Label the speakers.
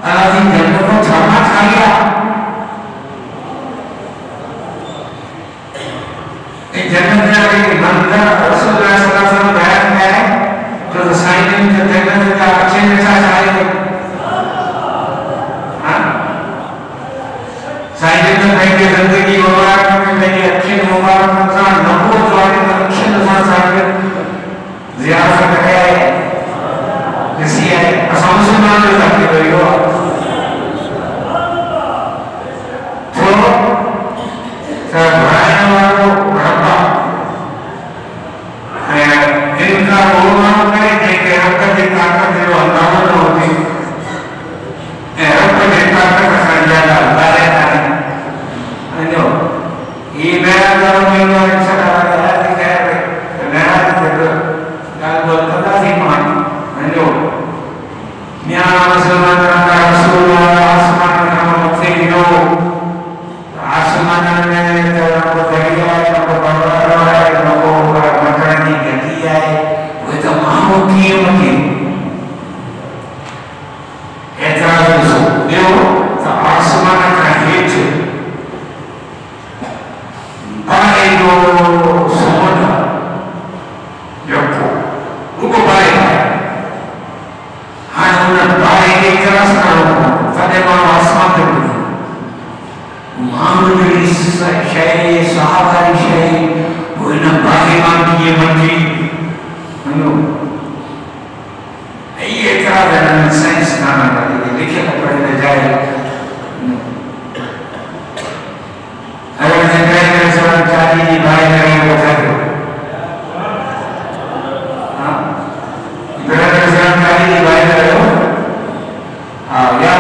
Speaker 1: Aladdin जन्नत को झरना खा गया। जन्नत में अभी मंदिर रसूलुल्लाह सल्लल्लाहु अलैहि वसल्लम बयान है तो साइड में जन्नत का अच्छे जैसा चाहिए। हाँ साइड में भाई के जिंदगी मुबारक में भाई अच्छे मुबारक इंसान नबूत वाले अच्छे इंसान साइड ज़ियारत है किसी है मुसलमान जो जाते हो तो इनका बहुमान करे देखे रक्त ताकत जो अंदाजा न होती रक्त ताकत का संज्ञान बारे तारे अनो ये मेरा जो मेरा इच्छा रहा है कि मेरा जो काल बोलता थी मान अनो न्याय मुसलमान का रसूलुल्लाह आसमान में हम मुझसे गिरो आसमान में को दरिया को बंदर है को मकरानी गति है वो तो मामू की मकी एतराज सो यो तो आसमान का हेठ बाए जो समुद्र यको उको बाए हाँ उन्हें बाए के तरस करो तने मानो आसमान पे मामूली शय सहाकारी शय वो इन बागेबान की ये मंडी मनो ये क्या करना साइंस नाम है ये लिखे तो पढ़ने जाए अगर जिंदगी में सब चाली नहीं भाई करें वो करो हाँ इधर में सब चाली नहीं भाई करो हाँ या